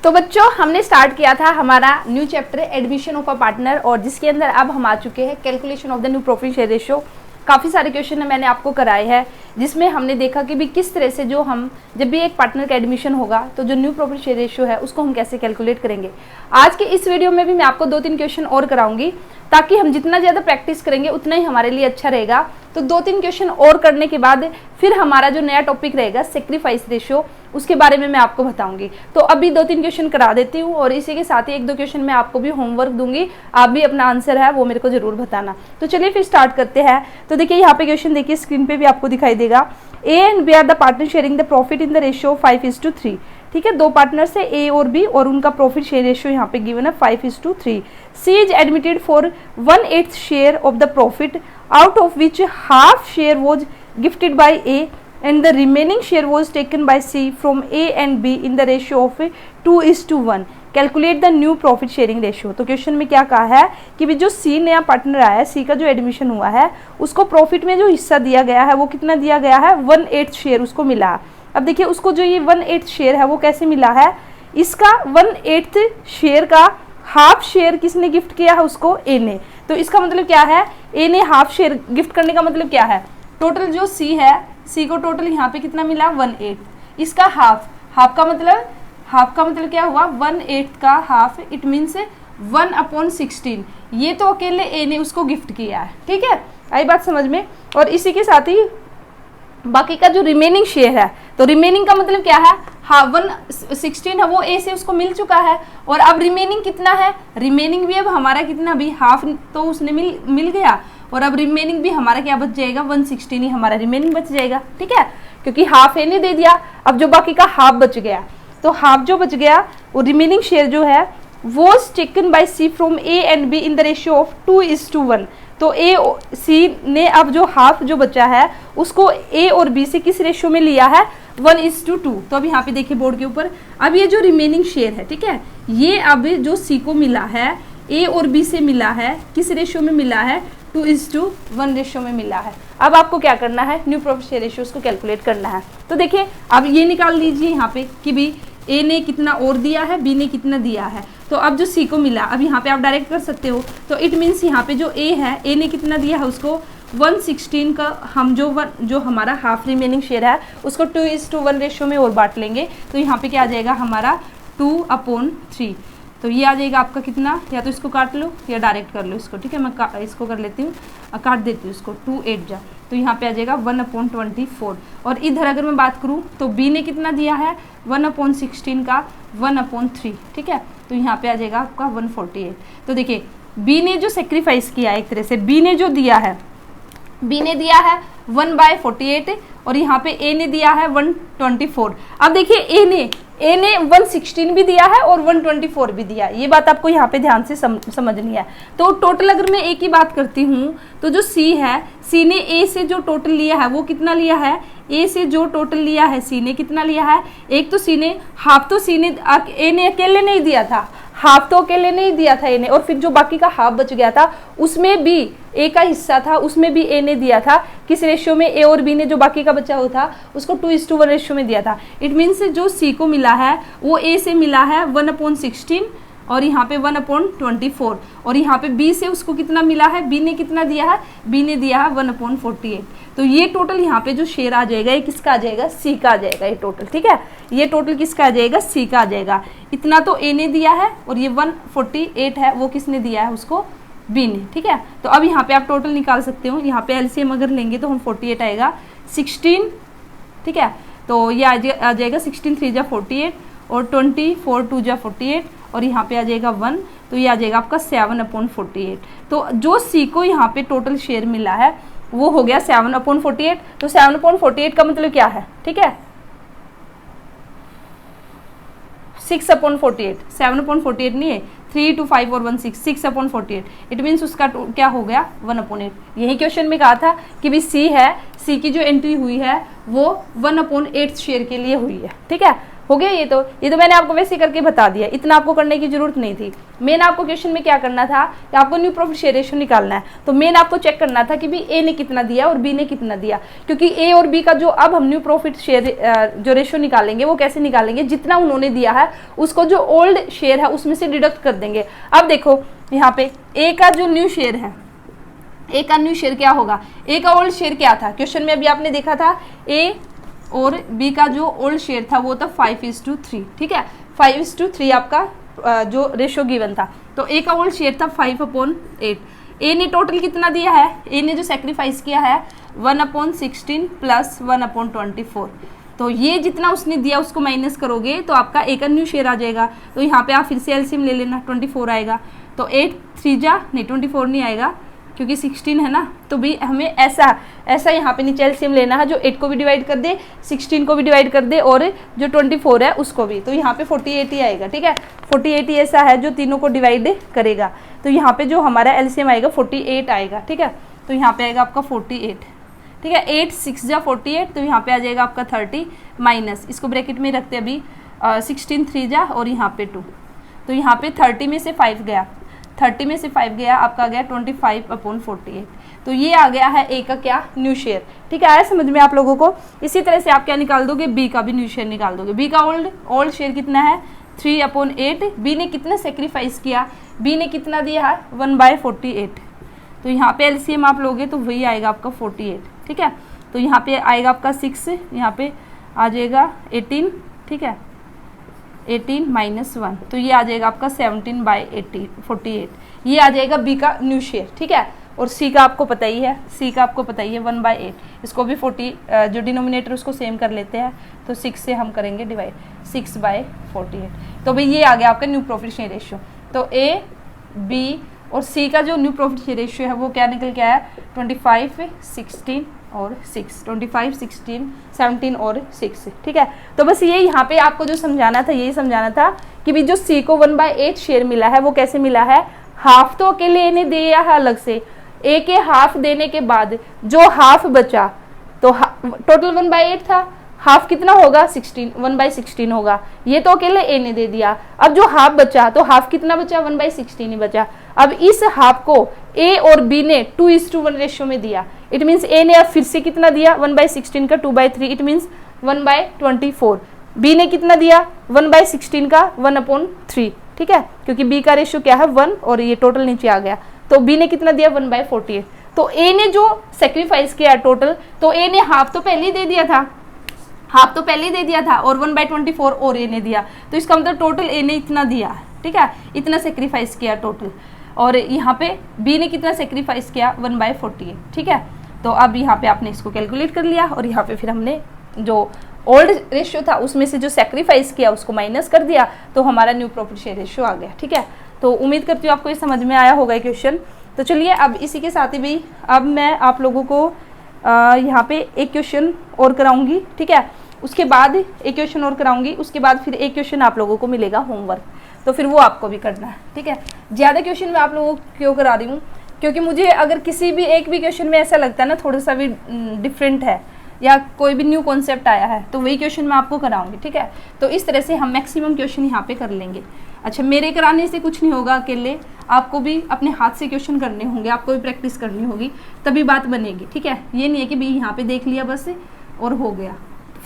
तो बच्चों हमने स्टार्ट किया था हमारा new chapter admission of a partner, और जिसके अंदर अब हम आ चुके हैं calculation of the new profit share ratio. काफ़ी सारे क्वेश्चन मैंने आपको कराए हैं, जिसमें हमने देखा कि भी किस तरह से जो हम जब भी एक पार्टनर का एडमिशन होगा तो जो न्यू प्रॉफिट शेयर रेशियो है उसको हम कैसे कैलकुलेट करेंगे। आज के इस वीडियो में भी मैं आपको 2-3 क्वेश्चन और कराऊंगी, ताकि हम जितना ज़्यादा प्रैक्टिस करेंगे उतना ही हमारे लिए अच्छा रहेगा। तो 2-3 क्वेश्चन और करने के बाद फिर हमारा जो नया टॉपिक रहेगा सेक्रीफाइस रेशियो, उसके बारे में मैं आपको बताऊंगी। तो अभी 2-3 क्वेश्चन करा देती हूँ, और इसी के साथ ही 1-2 क्वेश्चन मैं आपको भी होमवर्क दूंगी, आप भी अपना आंसर है वो मेरे को जरूर बताना। तो चलिए फिर स्टार्ट करते हैं। तो देखिए यहाँ पे क्वेश्चन देखिए, स्क्रीन पे भी आपको दिखाई देगा। A and B are the partner sharing the profit in the ratio 5:3। ठीक है, दो पार्टनर्स है ए और बी, और उनका प्रॉफिट शेयर रेशियो यहाँ पे गिवन है 5:3। C is admitted for 1/8 share of the profit, out of which half share was gifted by A and the remaining share was taken by C from A and B in the ratio of 2:1. Calculate the new profit sharing ratio। तो question में क्या कहा है कि भी जो C नया partner आया है, C का जो एडमिशन हुआ है, उसको प्रॉफिट में जो हिस्सा दिया गया है वो कितना दिया गया है, 1/8 शेयर उसको मिला। अब देखिए उसको जो ये 1/8 शेयर है वो कैसे मिला है, इसका 1/8 शेयर का हाफ शेयर किसने गिफ्ट किया है उसको, ए ने। तो इसका मतलब क्या है, ए ने हाफ शेयर गिफ्ट करने का मतलब क्या है, टोटल जो सी है, सी को टोटल यहाँ पे कितना मिला 1/8, इसका हाफ का मतलब क्या हुआ, 1/8 का हाफ, इट मीन्स 1/16। ये तो अकेले ए ने उसको गिफ्ट किया है। ठीक है, आई बात समझ में। और इसी के साथ ही बाकी का जो रिमेनिंग शेयर है, तो रिमेनिंग का मतलब क्या है, 1/16 है वो ए से उसको मिल चुका है, और अब रिमेनिंग कितना है, रिमेनिंग भी अब हमारा कितना भी हाफ तो उसने मिल गया, और अब रिमेनिंग भी हमारा क्या बच जाएगा, 1/16 ही हमारा रिमेनिंग बच जाएगा। ठीक है, क्योंकि हाफ ए ने दे दिया, अब जो बाकी का हाफ बच गया, तो हाफ जो बच गया वो रिमेनिंग शेयर जो है was taken by C from A and B in the ratio of 2:1। तो ए सी ने अब जो हाफ जो बचा है उसको ए और बी से किस रेशियो में लिया है, 1:2। तो अब यहाँ पे देखिए बोर्ड के ऊपर, अब ये जो रिमेनिंग शेयर है, ठीक है, ये अब जो सी को मिला है ए और बी से मिला है, किस रेशियो में मिला है, 2:1 रेशियो में मिला है। अब आपको क्या करना है, न्यू प्रॉफिट शेयर रेशियो उसको कैलकुलेट करना है। तो देखिए अब ये निकाल लीजिए यहाँ पे कि भी ए ने कितना और दिया है, बी ने कितना दिया है। तो अब जो सी को मिला, अब यहाँ पे आप डायरेक्ट कर सकते हो, तो इट मीन्स यहाँ पे जो ए है, ए ने कितना दिया है उसको 1/16 का, हम जो हमारा हाफ रिमेनिंग शेयर है उसको 2:1 रेशियो में और बांट लेंगे। तो यहाँ पे क्या आ जाएगा हमारा 2/3। तो ये आ जाएगा आपका कितना, या तो इसको काट लो या डायरेक्ट कर लो इसको। ठीक है, मैं इसको कर लेती हूँ, काट देती हूँ इसको, 2/8 जा, तो यहाँ पे आ जाएगा 1/24। और इधर अगर मैं बात करूँ तो बी ने कितना दिया है, 1/16 का 1/3। ठीक है, तो यहाँ पे आ जाएगा आपका 148। तो देखिए बी ने जो सेक्रीफाइस किया, एक तरह से बी ने जो दिया है, बी ने दिया है 1/48, और यहाँ पे ए ने दिया है 124। अब देखिए ए ने 116 भी दिया है और 124 भी दिया है, ये बात आपको यहाँ पे ध्यान से समझनी है। तो टोटल अगर मैं ए की बात करती हूँ, तो जो सी है, सी ने ए से जो टोटल लिया है वो कितना लिया है, ए से जो टोटल लिया है सी ने कितना लिया है, एक तो सी ने हाफ, तो सी ने ए ने अकेले नहीं दिया था, हाफ तो अकेले नहीं दिया था ए ने, और फिर जो बाकी का हाफ बच गया था उसमें भी ए का हिस्सा था, उसमें भी ए ने दिया था, किस रेशियो में, ए और बी ने जो बाकी का बचा हुआ था उसको 2:1 रेशियो में दिया था। इट मीन्स जो सी को मिला है वो ए से मिला है 1/16, और यहाँ पे 1/24, और यहाँ पे बी से उसको कितना मिला है, बी ने कितना दिया है, बी ने दिया है 1/48। तो ये टोटल यहाँ पे जो शेयर आ जाएगा ये किसका आ जाएगा, सी का आ जाएगा ये टोटल। ठीक है, ये टोटल किसका आ जाएगा, सी का आ जाएगा। इतना तो ए ने दिया है, और ये 148 है वो किसने दिया है उसको, बी ने। ठीक है, तो अब यहाँ पे आप टोटल निकाल सकते हो, यहाँ पे एलसीएम अगर लेंगे तो हम 48 आएगा, 16। ठीक है, तो ये आ जाएगा 16 3 जा 48, और 24 2 जा 48, और यहाँ पे आ जाएगा 1, तो ये आ जाएगा आपका 7/48। तो जो सी को यहाँ पे टोटल शेयर मिला है वो हो गया 7/48। तो 7/48 का मतलब क्या है, ठीक है, 6/48, 7/48 नहीं है, 3 2 5 और 1 6, 6/48। इट मीन्स उसका क्या हो गया, 1/8। यही क्वेश्चन में कहा था कि भी सी की जो एंट्री हुई है वो 1/8 शेयर के लिए हुई है। ठीक है, हो गया। ये तो मैंने आपको वैसे करके बता दिया, इतना आपको करने की जरूरत नहीं थी। मेन आपको क्वेश्चन में क्या करना था कि आपको न्यू प्रॉफिट शेयर रेशियो निकालना है। तो मेन आपको चेक करना था कि भी ए ने कितना दिया और बी ने कितना दिया, क्योंकि ए और बी का जो अब हम न्यू प्रॉफिट शेयर जो रेशियो निकालेंगे वो कैसे निकालेंगे, जितना उन्होंने दिया है उसको जो ओल्ड शेयर है उसमें से डिडक्ट कर देंगे। अब देखो यहाँ पे ए का जो न्यू शेयर है, ए का न्यू शेयर क्या होगा, ए का ओल्ड शेयर क्या था, क्वेश्चन में अभी आपने देखा था ए और बी का जो ओल्ड शेयर था वो था 5:3, ठीक है। 5:3 आपका जो रेशो गिवन था। तो ए का ओल्ड शेयर था 5/8। ए ने टोटल कितना दिया है, ए ने जो सेक्रीफाइस किया है 1/16 प्लस 1/24। तो ये जितना उसने दिया उसको माइनस करोगे तो आपका ए का न्यू शेयर आ जाएगा। तो यहाँ पे आप फिर से एलसीएम ले लेना, 24 आएगा। तो 8 3 जा नहीं 24 नहीं आएगा क्योंकि 16 है ना। तो भी हमें ऐसा यहाँ पे नीचे एलसीएम लेना है जो 8 को भी डिवाइड कर दे, 16 को भी डिवाइड कर दे और जो 24 है उसको भी। तो यहाँ पे 48 ही आएगा, ठीक है। 48 ही ऐसा है जो तीनों को डिवाइड करेगा। तो यहाँ पे जो हमारा एलसीएम आएगा 48 आएगा, ठीक है। तो यहाँ पे आएगा आपका 48, ठीक है। 8 6 जा 48, तो यहाँ पे आ जाएगा आपका 30 माइनस, इसको ब्रैकेट में रखते अभी 16 3 जा और यहाँ पे 2। तो यहाँ पे 30 में से 5 गया, 30 में से 5 गया, आपका आ गया 25/48। तो ये आ गया है ए का क्या, न्यू शेयर, ठीक है। आया समझ में आप लोगों को। इसी तरह से आप क्या निकाल दोगे, बी का भी न्यू शेयर निकाल दोगे। बी का ओल्ड शेयर कितना है 3/8। बी ने कितना सेक्रीफाइस किया, बी ने कितना दिया है 1/48। तो यहाँ पे एलसीएम आप लोगे तो वही आएगा आपका 48, ठीक है। तो यहाँ पे आएगा आपका 6, यहाँ पे आ जाएगा 18, ठीक है। 18 माइनस 1, तो ये आ जाएगा आपका 17/48। ये आ जाएगा बी का न्यू शेयर, ठीक है। और सी का आपको पता ही है, सी का आपको पता ही है 1/8। इसको भी 40 जो डिनोमिनेटर उसको सेम कर लेते हैं, तो 6 से हम करेंगे डिवाइड, 6/48। तो भाई ये आ गया आपका न्यू प्रॉफिट शेयर रेशियो। तो ए बी और सी का जो न्यू प्रॉफिट शेयर रेशियो है वो क्या निकल के आया 25 16 और 6, 25 16 17 और 6, ठीक है। तो बस ये यहाँ पे आपको जो समझाना था यही समझाना था कि भी जो सी को 1/8 शेयर मिला है वो कैसे मिला है, हाफ तो अकेले ए ने दिया है अलग से, ए के हाफ देने के बाद जो हाफ बचा, तो टोटल 1/8 था, हाफ कितना होगा 16, 1/16 होगा। ये तो अकेले ए ने दे दिया। अब जो हाफ बचा, तो हाफ कितना बचा 1/16 ही बचा। अब इस हाफ को ए और बी ने 2:1 रेशियो में दिया। इट मीन्स ए ने अब फिर से कितना दिया 1/16 का 2/3, इट मीन्स 1/24। बी ने कितना दिया 1/16 का 1/3, ठीक है, क्योंकि बी का रेशियो क्या है 1 और ये टोटल नीचे आ गया। तो बी ने कितना दिया 1/48। तो ए ने जो सेक्रीफाइस किया टोटल, तो ए ने हाफ तो पहले ही दे दिया था, हाफ तो पहले ही दे दिया था और 1/24 और ए ने दिया। तो इसका मतलब टोटल ए ने इतना दिया, ठीक है, इतना सेक्रीफाइस किया टोटल। और यहाँ पे बी ने कितना सेक्रीफाइस किया 1/48, ठीक है। तो अब यहाँ पे आपने इसको कैलकुलेट कर लिया और यहाँ पे फिर हमने जो ओल्ड रेशियो था उसमें से जो सेक्रीफाइस किया उसको माइनस कर दिया, तो हमारा न्यू प्रॉफिट शेयर रेशियो आ गया, ठीक है। तो उम्मीद करती हूँ आपको ये समझ में आया होगा क्वेश्चन। तो चलिए अब इसी के साथ ही भी अब मैं आप लोगों को यहाँ पे एक क्वेश्चन और कराऊंगी, ठीक है। उसके बाद एक क्वेश्चन और कराऊंगी, उसके बाद फिर एक क्वेश्चन आप लोगों को मिलेगा होमवर्क, तो फिर वो आपको भी करना है, ठीक है। ज़्यादा क्वेश्चन मैं आप लोगों को क्यों करा रही हूँ, क्योंकि मुझे अगर किसी भी एक भी क्वेश्चन में ऐसा लगता है ना थोड़ा सा भी डिफरेंट है या कोई भी न्यू कॉन्सेप्ट आया है, तो वही क्वेश्चन मैं आपको कराऊंगी, ठीक है। तो इस तरह से हम मैक्सिमम क्वेश्चन यहाँ पे कर लेंगे। अच्छा, मेरे कराने से कुछ नहीं होगा, अकेले आपको भी अपने हाथ से क्वेश्चन करने होंगे, आपको भी प्रैक्टिस करनी होगी, तभी बात बनेगी, ठीक है। ये नहीं है कि भी यहाँ पे देख लिया बस और हो गया,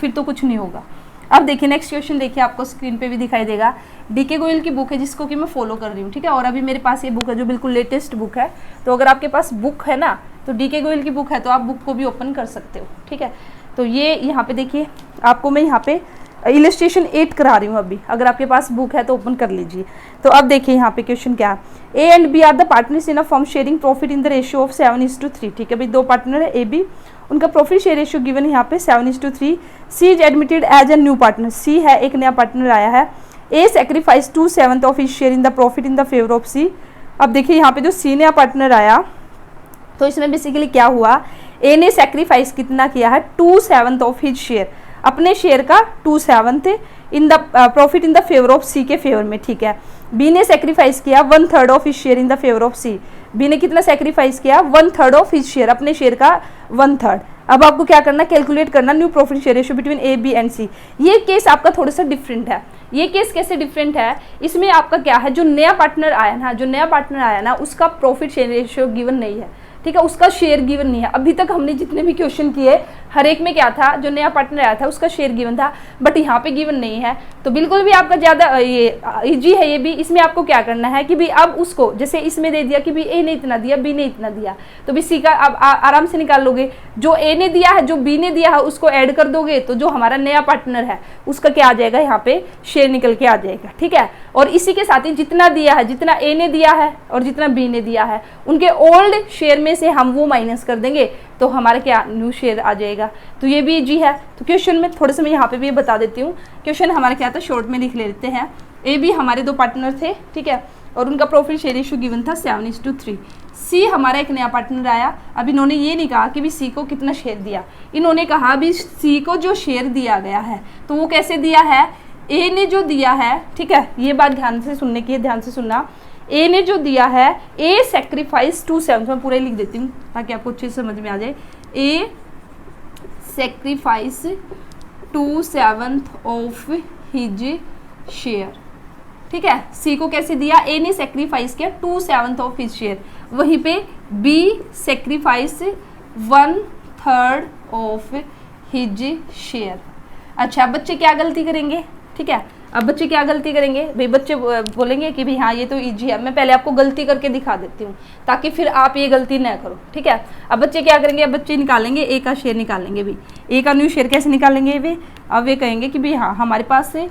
फिर तो कुछ नहीं होगा। अब देखिए नेक्स्ट क्वेश्चन, देखिए आपको स्क्रीन पे भी दिखाई देगा। डीके गोयल की बुक है जिसको कि मैं फॉलो कर रही हूँ, ठीक है। और अभी मेरे पास ये बुक है जो बिल्कुल लेटेस्ट बुक है। तो अगर आपके पास बुक है ना, तो डीके गोयल की बुक है तो आप बुक को भी ओपन कर सकते हो, ठीक है। तो ये यहाँ पे देखिए आपको मैं यहाँ पे इलस्ट्रेशन 8 करा रही हूँ अभी, अगर आपके पास बुक है तो ओपन कर लीजिए। तो अब देखिए यहाँ पे क्वेश्चन क्या है, A and B are the partners in a firm sharing profit in the ratio of 7:3, ठीक है भाई। दो पार्टनर है ए बी, उनका प्रॉफिट शेयर रेशियो गिवन है यहाँ पे 7:3। C is admitted as a new partner, C है एक नया पार्टनर आया है। A sacrifice 2/7 of his share in the profit in the favour of C. अब देखिए यहाँ पे जो सी नया पार्टनर आया, तो इसमें बेसिकली क्या हुआ, ए ने सेक्रीफाइस कितना किया है 2/7 ऑफ हिज शेयर, अपने शेयर का 2/7 in the profit in the favour of C के फेवर में, ठीक है। बी ने सेक्रीफाइस किया 1/3 of his share in the favour of C, B ने कितना सेक्रीफाइस किया, 1/3 ऑफ हिज शेयर, अपने शेयर का 1/3। अब आपको क्या करना, कैलकुलेट करना new profit share ratio between A B and C. ये केस आपका थोड़ा सा डिफरेंट है। ये केस कैसे डिफरेंट है, इसमें आपका क्या है, जो नया पार्टनर आया ना उसका प्रॉफिट शेयर रेशियो गिवन नहीं है, ठीक है, उसका शेयर गिवन नहीं है। अभी तक हमने जितने भी क्वेश्चन किए हर एक में क्या था, जो नया पार्टनर आया था उसका शेयर गिवन था, बट यहाँ पे गिवन नहीं है। तो बिल्कुल भी आपका ज़्यादा ये इजी है ये भी। इसमें आपको क्या करना है कि भी अब उसको जैसे इसमें दे दिया कि भी ए ने इतना दिया, बी ने इतना दिया, तो भी सी का आप आराम से निकाल लोगे। जो ए ने दिया है, जो बी ने दिया है, उसको ऐड कर दोगे तो जो हमारा नया पार्टनर है उसका क्या आ जाएगा, यहाँ पे शेयर निकल के आ जाएगा, ठीक है। और इसी के साथ ही जितना दिया है, जितना ए ने दिया है और जितना बी ने दिया है, उनके ओल्ड शेयर में से हम वो माइनस कर देंगे तो हमारा क्या न्यू शेयर आ जाएगा। तो ये भी इजी है। तो क्वेश्चन में थोड़ा सा मैं यहाँ पे भी बता देती हूँ। क्वेश्चन हमारा क्या था, शॉर्ट में लिख लेते हैं। ए बी हमारे दो पार्टनर थे, ठीक है, और उनका प्रॉफिट शेयर रेशियो गिवन था 7:3। सी हमारा एक नया पार्टनर आया। अब इन्होंने ये नहीं कहा कि भी सी को कितना शेयर दिया, इन्होंने कहा भी सी को जो शेयर दिया गया है तो वो कैसे दिया है, ए ने जो दिया है, ठीक है, ये बात ध्यान से सुनने की है, ध्यान से सुनना। ए ने जो दिया है, ए सेक्रीफाइस 2/7, मैं पूरा लिख देती हूँ ताकि आपको अच्छे से समझ में आ जाए। ए सेक्रीफाइस 2/7 ऑफ हिज शेयर, ठीक है। सी को कैसे दिया, ए ने सेक्रीफाइस किया 2/7 ऑफ हिज शेयर। वहीं पे B sacrifice 1/3 of his share. अच्छा, बच्चे क्या गलती करेंगे, ठीक है। अब बच्चे क्या गलती करेंगे भाई, बच्चे बोलेंगे कि भाई हाँ ये तो इजी है। मैं पहले आपको गलती करके दिखा देती हूँ ताकि फिर आप ये गलती न करो, ठीक है। अब बच्चे क्या करेंगे, अब बच्चे निकालेंगे ए का शेयर निकालेंगे भी। ए का न्यू शेयर कैसे निकालेंगे वे, अब वे कहेंगे कि भाई हाँ हमारे पास से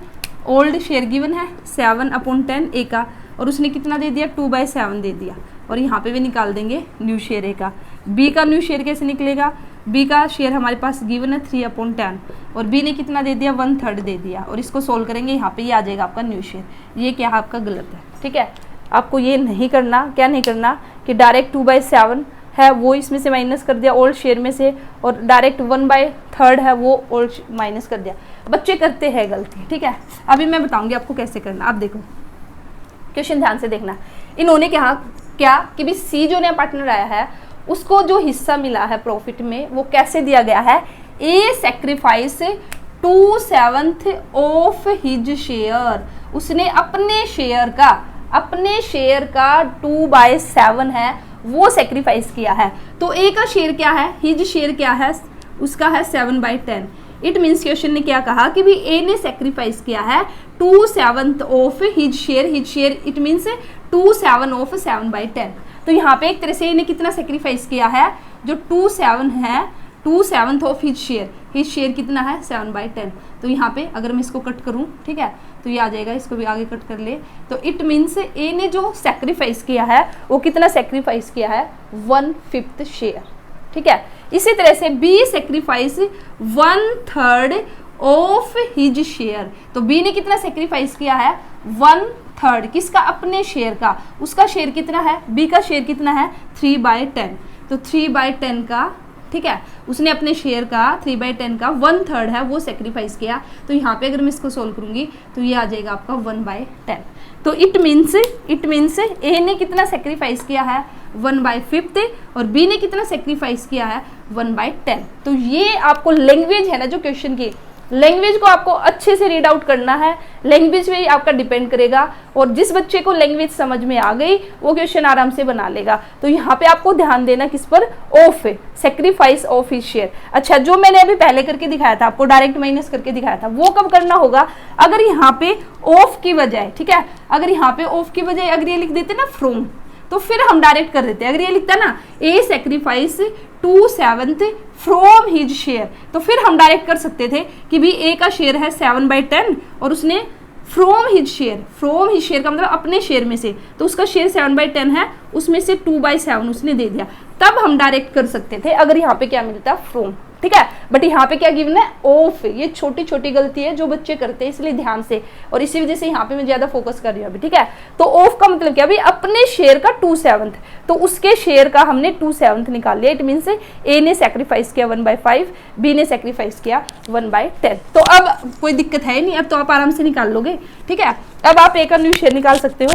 ओल्ड शेयर गिवन है 7/10 ए का, और उसने कितना दे दिया, 2/7 दे दिया, और यहाँ पे वे निकाल देंगे न्यू शेयर ए का। बी का न्यू शेयर कैसे निकलेगा, बी का शेयर हमारे पास गिवन है 3/10, और बी ने कितना दे दिया, 1/3 दे दिया, और इसको सोल्व करेंगे, यहाँ पे ये आ जाएगा आपका न्यू शेयर। ये क्या है आपका गलत है, ठीक है। आपको ये नहीं करना, क्या नहीं करना कि डायरेक्ट 2/7 है वो इसमें से माइनस कर दिया ओल्ड शेयर में से, और डायरेक्ट 1/3 है वो ओल्ड माइनस कर दिया। बच्चे करते हैं गलती, ठीक है। अभी मैं बताऊंगी आपको कैसे करना। आप देखो क्वेश्चन ध्यान से देखना। इन्होंने कहा क्या कि भी सी जो नया पार्टनर आया है उसको जो हिस्सा मिला है प्रॉफिट में वो कैसे दिया गया है, A sacrifice 2/7 of his share, उसने अपने शेयर का 2/7 है वो सेक्रीफाइस किया है। तो ए का शेयर क्या है, हिज शेयर क्या है, उसका है 7/10। इट मीन्स क्वेश्चन ने क्या कहा कि भी ए ने सेक्रीफाइस किया है 2/7 of his share, it means 2/7 of 7/10। तो यहाँ पे एक तरह से इन्हें कितना सेक्रीफाइस किया है, जो 2/7 है 2/7 ऑफ हिज शेयर कितना है 7/10। तो यहाँ पे अगर मैं इसको कट करूँ, ठीक है, तो ये आ जाएगा, इसको भी आगे कट कर ले। तो इट मीन्स ए ने जो सेक्रीफाइस किया है वो कितना सेक्रीफाइस किया है, 1/5 शेयर, ठीक है। इसी तरह से B sacrifice 1/3 of his share. तो बी ने कितना सेक्रीफाइस किया है, 1/3 किसका, अपने शेयर का। उसका शेयर कितना है, बी का शेयर कितना है 3/10। तो 3/10 का, ठीक है, उसने अपने शेयर का 3/10 का 1/3 है वो सेक्रीफाइस किया। तो यहाँ पे अगर मैं इसको सोल्व करूंगी तो ये आ जाएगा आपका 1/10। तो इट मीन्स ए ने कितना सेक्रीफाइस किया है 1/5 और बी ने कितना सेक्रीफाइस किया है 1/10। तो ये आपको लैंग्वेज है ना, जो क्वेश्चन की लैंग्वेज को आपको अच्छे से रीड आउट करना है। लैंग्वेज पे आपका डिपेंड करेगा, और जिस बच्चे को लैंग्वेज समझ में आ गई वो क्वेश्चन आराम से बना लेगा। तो यहाँ पे आपको ध्यान देना किस पर, of sacrifice of his share. अच्छा, जो मैंने अभी पहले करके दिखाया था आपको, डायरेक्ट माइनस करके दिखाया था, वो कब करना होगा, अगर यहाँ पे ऑफ की बजाय, ठीक है, अगर यहाँ पे ऑफ की बजाय अगर ये लिख देते ना फ्रॉम, तो फिर हम डायरेक्ट कर देते। अगर ये लिखता ना ए सेक्रीफाइस 2/7 फ्रॉम हिज शेयर, तो फिर हम डायरेक्ट कर सकते थे कि भी ए का शेयर है 7/10 और उसने फ्रॉम हिज शेयर का मतलब अपने शेयर में से, तो उसका शेयर 7/10 है, उसमें से 2/7 उसने दे दिया, तब हम डायरेक्ट कर सकते थे अगर यहाँ पे क्या मिलता फ्रॉम, ठीक है। बट यहाँ पे क्या गिवन है, ऑफ। ये छोटी छोटी गलती है जो बच्चे करते हैं, इसलिए ध्यान से, और इसी वजह से यहाँ पे मैं ज्यादा फोकस कर रही हूँ अभी, ठीक है। तो ऑफ का मतलब क्या, अभी अपने शेयर का 2/7, तो उसके शेयर का हमने 2/7 निकाल लिया। इट मीन्स ए ने सेक्रीफाइस किया 1/5, बी ने सेक्रीफाइस किया 1/10। तो अब कोई दिक्कत है नहीं, अब तो आप आराम से निकाल लोगे, ठीक है। अब आप ए का न्यू शेयर निकाल सकते हो।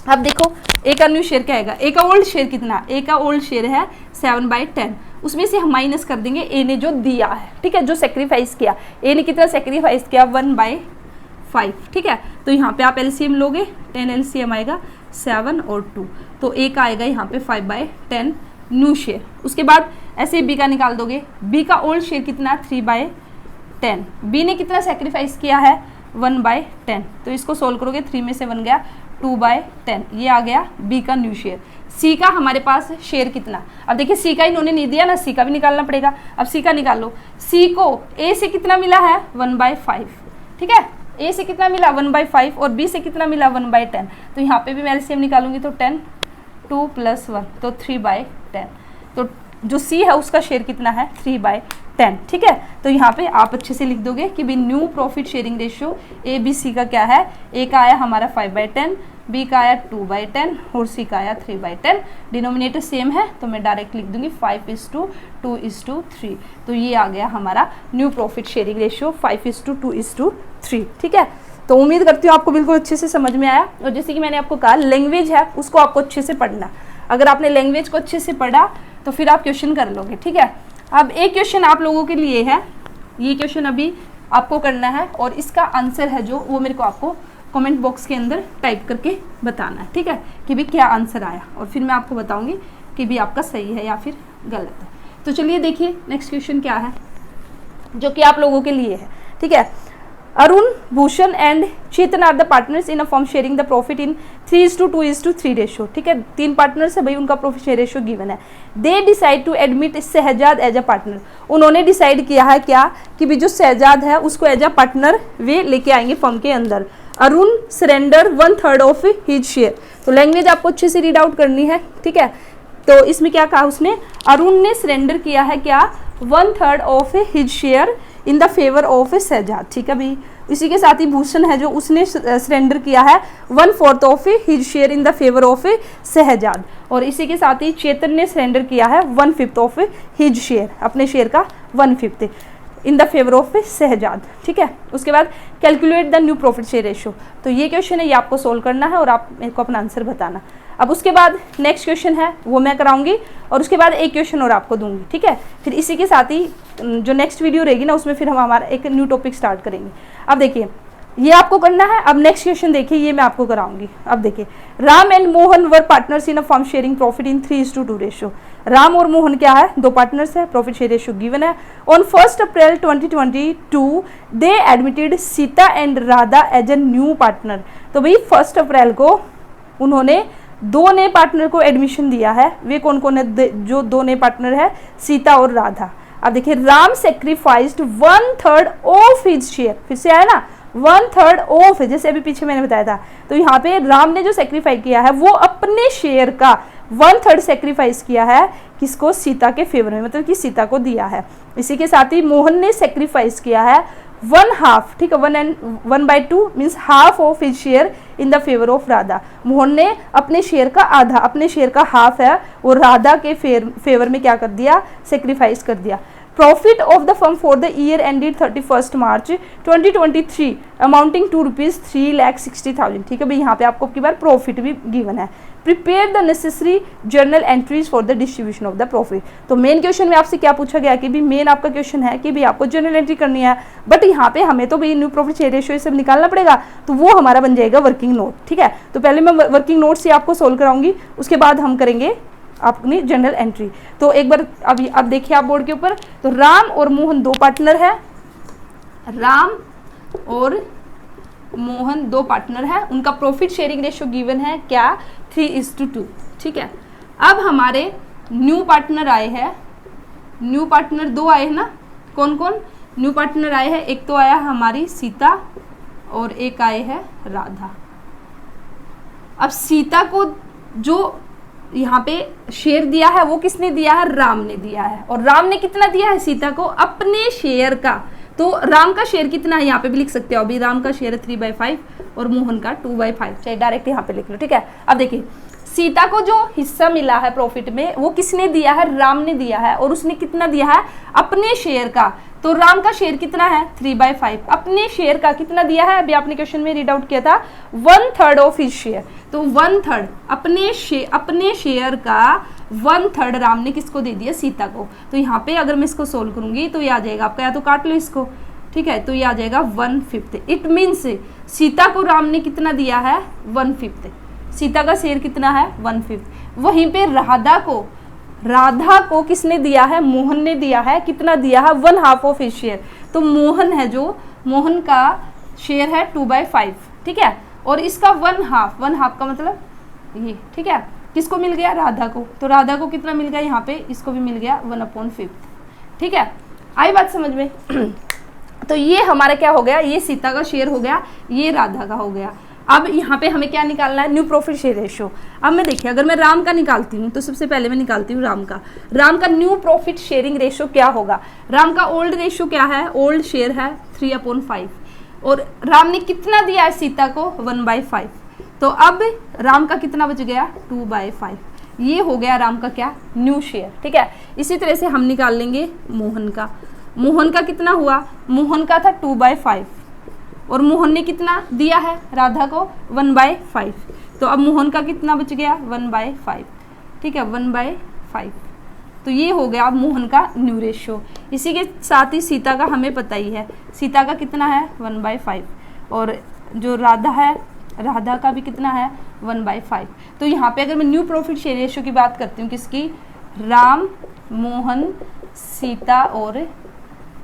अब देखो ए का न्यू शेयर क्या आएगा, ए का ओल्ड शेयर कितना, ए का ओल्ड शेयर है 7/10, उसमें से हम माइनस कर देंगे ए ने जो दिया है, ठीक है, जो सेक्रीफाइस किया, ए ने कितना सेक्रीफाइस किया 1/5, ठीक है। तो यहाँ पे आप एलसीएम लोगे, 10 एलसीएम आएगा 7 और 2, तो ए का आएगा यहाँ पे 5/10 न्यू शेयर। उसके बाद ऐसे बी का निकाल दोगे, बी का ओल्ड शेयर कितना 3/10, बी ने कितना सेक्रीफाइस किया है 1/10, तो इसको सोल्व करोगे 3 में से 1 गया 2/10, ये आ गया बी का न्यू शेयर। सी का हमारे पास शेयर कितना, अब देखिए सी का इन्होंने नहीं दिया ना, सी का भी निकालना पड़ेगा। अब सी का निकाल लो, सी को ए से कितना मिला है 1/5, ठीक है, ए से कितना मिला 1/5 और बी से कितना मिला 1/10, तो यहाँ पे भी मैं एलसीएम निकालूंगी तो 10, 2 + 1 तो 3/10, तो जो सी है उसका शेयर कितना है 3/10, ठीक है। तो यहाँ पे आप अच्छे से लिख दोगे कि भी new profit sharing ratio A B C का क्या है, ए का आया हमारा 5/10, बी का आया 2/10 और सी का आया 3/10, डिनोमिनेटर सेम है तो मैं डायरेक्ट लिख दूंगी 5:2:3, तो ये आ गया हमारा न्यू प्रॉफिट शेयरिंग रेशियो 5:2:3, ठीक है। तो उम्मीद करती हूँ आपको बिल्कुल अच्छे से समझ में आया, और जैसे कि मैंने आपको कहा लैंग्वेज है उसको आपको अच्छे से पढ़ना, अगर आपने लैंग्वेज को अच्छे से पढ़ा तो फिर आप क्वेश्चन कर लोगे, ठीक है। अब एक क्वेश्चन आप लोगों के लिए है, ये क्वेश्चन अभी आपको करना है और इसका आंसर है जो वो मेरे को आपको कमेंट बॉक्स के अंदर टाइप करके बताना है, ठीक है, कि भी क्या आंसर आया, और फिर मैं आपको बताऊंगी कि भी आपका सही है या फिर गलत है। तो चलिए देखिए नेक्स्ट क्वेश्चन क्या है जो कि आप लोगों के लिए है, ठीक है। Arun, Bhushan and Chetan are the partners in a firm sharing the profit in 3:2:3 ratio, ठीक है, 3 पार्टनर्स है भाई, उनका प्रॉफिट शेयर रेशियो गिवन है। They decide to admit Shahzad as a partner, उन्होंने डिसाइड किया है क्या कि भी जो शहजाद है उसको एज अ पार्टनर वे लेके आएंगे फर्म के अंदर। Arun surrender 1/3 of his share, तो लैंग्वेज आपको अच्छे से रीड आउट करनी है, ठीक है। तो इसमें क्या कहा उसने, अरुण ने सरेंडर किया है क्या 1/3 of his share in the favour of Shahzad, ठीक है भाई। इसी के साथ ही भूषण है जो उसने सरेंडर किया है 1/4 of his share in the favour of Shahzad, और इसी के साथ ही चेतन ने सरेंडर किया है 1/5 ऑफ हिज शेयर, अपने शेयर का 1/5 in the favour of Shahzad, ठीक है। उसके बाद calculate the new profit share ratio, तो ये क्वेश्चन है, ये आपको सोल्व करना है और आप मेरे को अपना आंसर बताना। अब उसके बाद नेक्स्ट क्वेश्चन है वो मैं कराऊंगी और उसके बाद एक क्वेश्चन और आपको दूंगी, ठीक है। फिर इसी के साथ ही जो नेक्स्ट वीडियो रहेगी ना उसमें फिर हम हमारा एक न्यू टॉपिक स्टार्ट करेंगे। अब देखिए ये आपको करना है। अब नेक्स्ट क्वेश्चन देखिए, ये मैं आपको कराऊंगी। अब देखिए, Ram and Mohan were partners in a firm sharing profit in 3:2 ratio. Ram और मोहन क्या है, 2 पार्टनर्स है, प्रॉफिट शेयर रेशियो गिवन है। On 1 April 2022 they admitted Sita and Radha as a new partner. तो भाई 1 अप्रैल को उन्होंने 2 नए पार्टनर को एडमिशन दिया है। वे कौन कौन है, जो 2 नए पार्टनर है, सीता और राधा। अब देखिए, Ram sacrificed 1/3 of his share, फिर से आया ना 1/3 ऑफ, जैसे अभी पीछे मैंने बताया था। तो यहाँ पे राम ने जो सेक्रीफाइस किया है वो अपने शेयर का 1/3 सेक्रीफाइस किया है, किसको, सीता के फेवर में, मतलब कि सीता को दिया है। इसी के साथ ही मोहन ने सेक्रीफाइस किया है 1/2, ठीक है, 1/2 means half of his share in the favour of Radha. Mohan ने अपने शेयर का आधा, अपने शेयर का हाफ है वो राधा के फेवर में क्या कर दिया, सेक्रीफाइस कर दिया। Profit of the firm for the year ended 31 March 2023 amounting to ₹3,60,000, ठीक है भाई। यहाँ पे आपको की बार प्रॉफिट भी गिवन है। Prepare the necessary journal entries for the distribution of the profit. तो मेन क्वेश्चन में आपसे क्या पूछा गया कि भी मेन आपका क्वेश्चन है कि भी आपको जर्नल एंट्री करनी है, बट यहाँ पे हमें तो भाई न्यू प्रॉफिट शेयर रेशियो सब निकालना पड़ेगा, तो वो हमारा बन जाएगा वर्किंग नोट, ठीक है। तो पहले मैं वर्किंग नोट से आपको सोल्व कराऊंगी, उसके बाद हम करेंगे अपनी जनरल एंट्री। तो एक बार अब देखिए आप बोर्ड के ऊपर, तो राम और मोहन 2 पार्टनर है, राम और मोहन 2 पार्टनर है, उनका प्रॉफिट शेयरिंग रेशियो गिवन है क्या 3:2, ठीक है। अब हमारे न्यू पार्टनर आए हैं, न्यू पार्टनर 2 आए हैं ना, कौन कौन न्यू पार्टनर आए हैं, एक तो आया हमारी सीता और एक आए है राधा। अब सीता को जो यहाँ पे शेयर दिया है वो किसने दिया है, राम ने दिया है, और राम ने कितना दिया है सीता को, अपने शेयर का। तो राम का शेयर कितना है यहाँ पे भी लिख सकते हो, अभी राम का शेयर है 3/5 और मोहन का 2/5, चाहे डायरेक्ट यहाँ पे लिख लो, ठीक है। अब देखिए, सीता को जो हिस्सा मिला है प्रॉफिट में वो किसने दिया है, राम ने दिया है, और उसने कितना दिया है, अपने शेयर का तो राम का शेयर कितना है 3/5। अपने शेयर का कितना दिया है, अभी आपने क्वेश्चन में रीड आउट किया था 1/3 ऑफ हिज शेयर। तो 1/3 अपने शेयर का 1/3 राम ने किसको दे दिया, सीता को। तो यहाँ पे अगर मैं इसको सोल्व करूंगी तो ये आ जाएगा आपका, या तो काट लो इसको, ठीक है, तो ये आ जाएगा 1/5। इट मीन्स सीता को राम ने कितना दिया है 1/5। सीता का शेयर कितना है 1/5। वहीं पे राधा को किसने दिया है, मोहन ने दिया है। कितना दिया है 1/2 ऑफ हिज शेयर। तो मोहन है जो, मोहन का शेयर है 2/5, ठीक है, और इसका 1/2 का मतलब ये, ठीक है, किसको मिल गया, राधा को। तो राधा को कितना मिल गया यहाँ पे, इसको भी मिल गया 1/5, ठीक है। आई बात समझ में। तो ये हमारा क्या हो गया, ये सीता का शेयर हो गया, ये राधा का हो गया। अब यहाँ पे हमें क्या निकालना है, न्यू प्रॉफिट शेयर रेशियो। अब मैं देखिए, अगर मैं राम का निकालती हूँ तो सबसे पहले मैं निकालती हूँ राम का न्यू प्रॉफिट शेयरिंग रेशियो क्या होगा। राम का ओल्ड रेशियो क्या है, ओल्ड शेयर है 3/5 और राम ने कितना दिया है सीता को 1/5। तो अब राम का कितना बच गया 2/5। ये हो गया राम का क्या, न्यू शेयर, ठीक है। इसी तरह से हम निकाल लेंगे मोहन का कितना हुआ, मोहन का था 2/5 और मोहन ने कितना दिया है राधा को 1/5। तो अब मोहन का कितना बच गया 1/5, ठीक है, 1/5। तो ये हो गया अब मोहन का न्यू रेशियो। इसी के साथ ही सीता का हमें पता ही है, सीता का कितना है 1/5 और जो राधा है, राधा का भी कितना है 1/5। तो यहाँ पे अगर मैं न्यू प्रॉफिट शेयर रेशियो की बात करती हूँ, किसकी, राम, मोहन, सीता और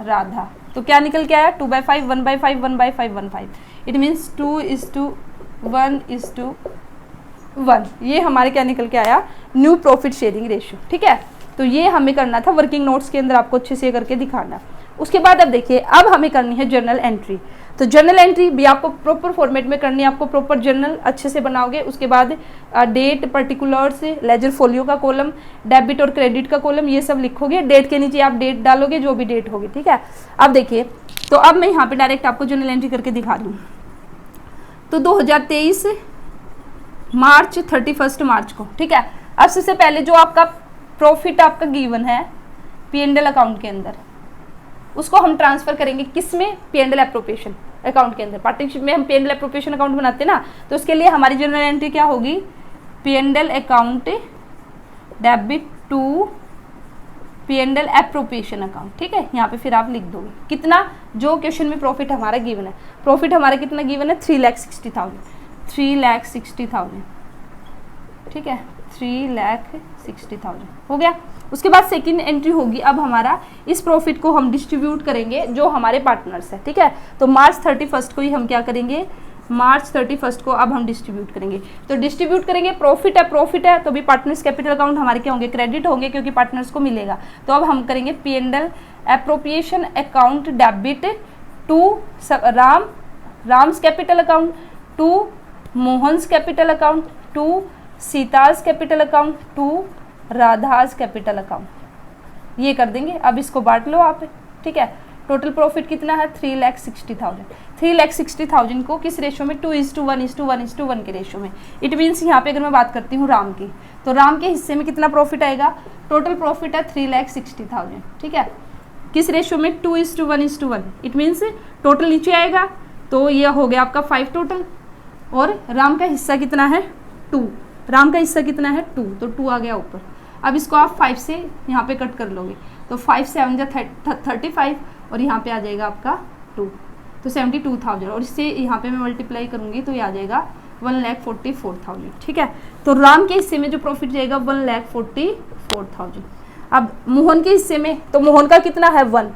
राधा, तो क्या निकल के आया 2/5, 1/5, 1/5, 1/5। It means 2:1:1। ये हमारे क्या निकल के आया, न्यू प्रॉफिट शेयरिंग रेशियो, ठीक है। तो ये हमें करना था, वर्किंग नोट्स के अंदर आपको अच्छे से करके दिखाना। उसके बाद अब देखिए, अब हमें करनी है जर्नल एंट्री। तो जर्नल एंट्री भी आपको प्रॉपर फॉर्मेट में करनी है, आपको प्रॉपर जर्नल अच्छे से बनाओगे। उसके बाद डेट, पर्टिकुलर्स, लेजर फोलियो का कॉलम, डेबिट और क्रेडिट का कॉलम, ये सब लिखोगे। डेट के नीचे आप डेट डालोगे, जो भी डेट होगी, ठीक है। अब देखिए, तो अब मैं यहाँ पे डायरेक्ट आपको जर्नल एंट्री करके दिखा रही हूँ। तो 2023 मार्च 31 मार्च को, ठीक है। अब सबसे पहले जो आपका प्रॉफिट आपका गिवन है P&L अकाउंट के अंदर, उसको हम ट्रांसफर करेंगे किसमें, P&L एप्रोप्रिएशन अकाउंट के अंदर। पार्टनरशिप में हम P&L एप्रोप्रिएशन अकाउंट बनाते हैं ना, तो उसके लिए हमारी जर्नल एंट्री क्या होगी, P&L account debit to P&L appropriation account, ठीक है। यहाँ पे फिर आप लिख दोगे कितना, जो क्वेश्चन में प्रॉफिट हमारा गिवन है। प्रॉफिट हमारा कितना गिवन है 3,60,000, ठीक है, 3,60,000 हो गया। उसके बाद सेकंड एंट्री होगी, अब हमारा इस प्रॉफिट को हम डिस्ट्रीब्यूट करेंगे जो हमारे पार्टनर्स है, ठीक है। तो मार्च 31 को ही हम क्या करेंगे, मार्च 31 को अब हम डिस्ट्रीब्यूट करेंगे। तो डिस्ट्रीब्यूट करेंगे, प्रॉफिट है तो भी पार्टनर्स कैपिटल अकाउंट हमारे क्या होंगे, क्रेडिट होंगे, क्योंकि पार्टनर्स को मिलेगा। तो अब हम करेंगे P&L appropriation account debit to Ram's capital account, to Mohan's capital account, to Sita's capital account, to Radha's capital account, ये कर देंगे। अब इसको बांट लो आप, ठीक है। टोटल प्रॉफिट कितना है 3,60,000। 3,60,000 को किस रेशो में, 2:1:1:1 के रेशो में। इट मीन्स यहाँ पे अगर मैं बात करती हूँ राम की, तो राम के हिस्से में कितना प्रॉफिट आएगा, टोटल प्रॉफिट है 3,60,000, ठीक है, किस रेशो में 2:1:1। इट मीन्स टोटल नीचे आएगा, तो यह हो गया आपका 5 टोटल, और राम का हिस्सा कितना है 2, राम का हिस्सा कितना है 2, तो 2 आ गया ऊपर। अब इसको आप 5 से यहाँ पे कट कर लोगे, तो 5 से 35 और यहाँ पे आ जाएगा आपका 2, तो 72,000, और इससे यहाँ पे मैं मल्टीप्लाई करूँगी तो ये आ जाएगा 1,44,000, ठीक है। तो राम के हिस्से में जो प्रॉफिट जाएगा 1,44,000। अब मोहन के हिस्से में, तो मोहन का कितना है 1,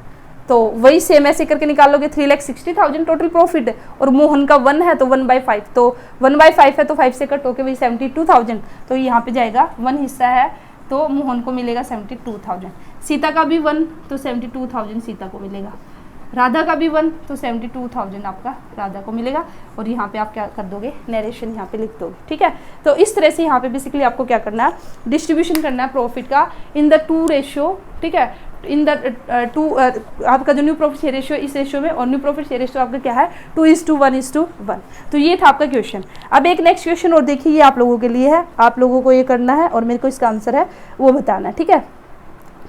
तो वही सेम ऐसे करके निकालोगे 3,60,000 टोटल प्रॉफिट है, और मोहन का 1 है तो 1/5, तो 1/5 है तो 5 से कट होके वही 72,000, तो यहाँ पे जाएगा 1 हिस्सा है तो मोहन को मिलेगा 72,000। सीता का भी 1 तो 72,000 सीता को मिलेगा, राधा का भी 1 तो 72,000 आपका राधा को मिलेगा, और यहाँ पे आप क्या कर दोगे, नरेशन यहाँ पे लिख दोगे, ठीक है। तो इस तरह से यहाँ पे बेसिकली आपको क्या करना है, डिस्ट्रीब्यूशन करना है प्रॉफिट का इन द 2 रेशियो, ठीक है, इन द 2 आपका जो न्यू प्रॉफिट शेयर रेशियो इस रेशियो में, और न्यू प्रॉफिट शेयर रेशियो आपका क्या है 2:1:1। तो ये था आपका क्वेश्चन। अब एक नेक्स्ट क्वेश्चन और देखिए, ये आप लोगों के लिए है, आप लोगों को ये करना है और मेरे को इसका आंसर है वो बताना है, ठीक है।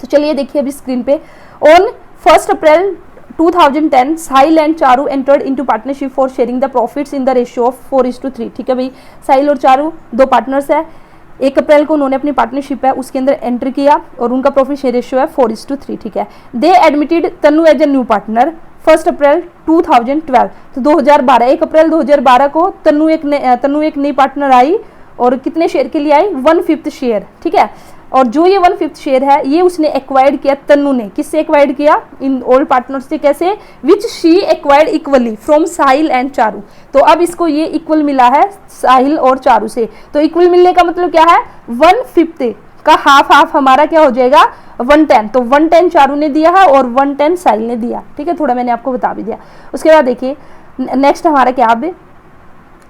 तो चलिए देखिए अभी स्क्रीन पे, on 1 April 2010 Sahil and Charu entered into partnership for sharing the profits in the ratio of 4:3। ठीक है भाई, साहिल और चारू दो पार्टनर्स है। 1 अप्रैल को उन्होंने अपनी पार्टनरशिप है उसके अंदर एंटर किया और उनका प्रॉफिट शेयर रेशियो है 4:3। ठीक है, they admitted Tanu as a new partner 1 April 2012। तो 2012 1 अप्रैल 2012 को तनु एक नई पार्टनर आई और कितने शेयर के लिए आई? 1/5 शेयर। ठीक है, और जो ये 1/5 शेयर है ये उसने एक्वायर्ड किया, तनु ने किससे एक्वायर्ड किया? इन ओल्ड पार्टनर्स से। कैसे? Which she acquired equally from Sahil and Charu. तो अब इसको ये इक्वल मिला है साहिल और चारू से। तो इक्वल मिलने का मतलब क्या है? 1/5 का हाफ हमारा क्या हो जाएगा? 110। तो 110 चारू ने दिया है और 110 साहिल ने दिया। ठीक है, थोड़ा मैंने आपको बता भी दिया। उसके बाद देखिए नेक्स्ट हमारा क्या है?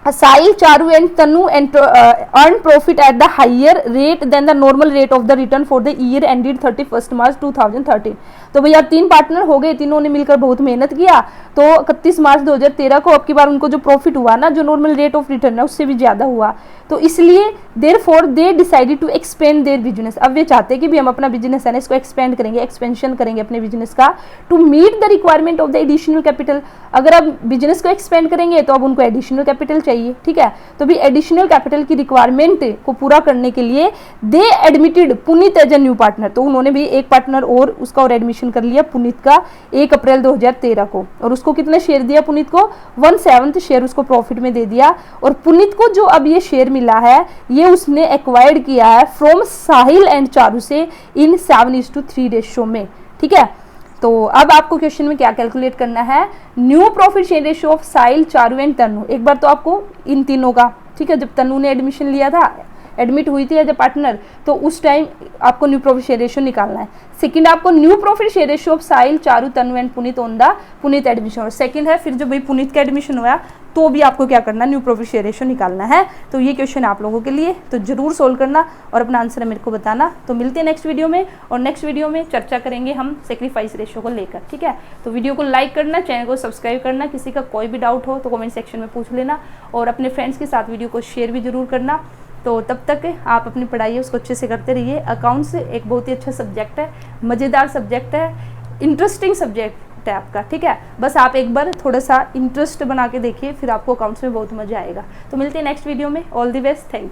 Sahil, Charu and Tanu earned profit at the higher rate than the normal rate of the return for the year ended 31st March 2013। तो भैया 3 पार्टनर हो गए, तीनों ने मिलकर बहुत मेहनत किया। तो 31 मार्च 2013 को अब की बार उनको जो प्रॉफिट हुआ ना, जो नॉर्मल रेट ऑफ रिटर्न है उससे भी ज़्यादा हुआ। तो इसलिए therefore they decided to expand their business. अब वे चाहते हैं कि भी हम अपना बिजनेस है ना इसको एक्सपेंड करेंगे, एक्सपेंशन करेंगे अपने बिजनेस का, to meet the requirement of the additional capital. अगर अब बिजनेस को एक्सपेंड करेंगे तो अब उनको एडिशनल कैपिटल चाहिए। ठीक है, तो भी एडिशनल कैपिटल की रिक्वायरमेंट को पूरा करने के लिए they admitted Puneet as a new partner. तो उन्होंने भी एक पार्टनर और उसका और एडमिशन कर लिया पुनीत का 1 अप्रैल 2013 को। और उसको कितने शेयर दिया? पुनीत को 1/7 शेयर उसको प्रॉफिट में दे दिया। और पुनीत को जो अब ये शेयर मिला है ये उसने एक्वायर्ड किया है फ्रॉम साहिल एंड चारू से इन 7:3 रेशियो में। ठीक है, तो अब आपको क्वेश्चन में क्या कैलकुलेट करना है? New profit share ratio of Sahil, Charu and Tanu. एक बार तो आपको इन तीनों का, ठीक है, जब तनु ने एडमिशन लिया था, एडमिट हुई थी एज ए पार्टनर, तो उस टाइम आपको न्यू प्रॉफिट शेयर रेशियो निकालना है। सेकंड आपको new profit share ratio of Sahil, Charu, Tanu and Puneet on the Puneet admission. और सेकंड है फिर जो भाई पुनीत का एडमिशन हुआ तो भी आपको क्या करना है? न्यू प्रॉफिट शेयर रेशियो निकालना है। तो ये क्वेश्चन आप लोगों के लिए, तो जरूर सोल्व करना और अपना आंसर मेरे को बताना। तो मिलते हैं नेक्स्ट वीडियो में, और नेक्स्ट वीडियो में चर्चा करेंगे हम सेक्रीफाइस रेशियो को लेकर। ठीक है, तो वीडियो को लाइक करना, चैनल को सब्सक्राइब करना, किसी का कोई भी डाउट हो तो कमेंट सेक्शन में पूछ लेना, और अपने फ्रेंड्स के साथ वीडियो को शेयर भी जरूर करना। तो तब तक आप अपनी पढ़ाई है उसको अच्छे से करते रहिए। अकाउंट्स एक बहुत ही अच्छा सब्जेक्ट है, मज़ेदार सब्जेक्ट है, इंटरेस्टिंग सब्जेक्ट है आपका। ठीक है, बस आप एक बार थोड़ा सा इंटरेस्ट बना के देखिए, फिर आपको अकाउंट्स में बहुत मजा आएगा। तो मिलते हैं नेक्स्ट वीडियो में। All the best, thank you.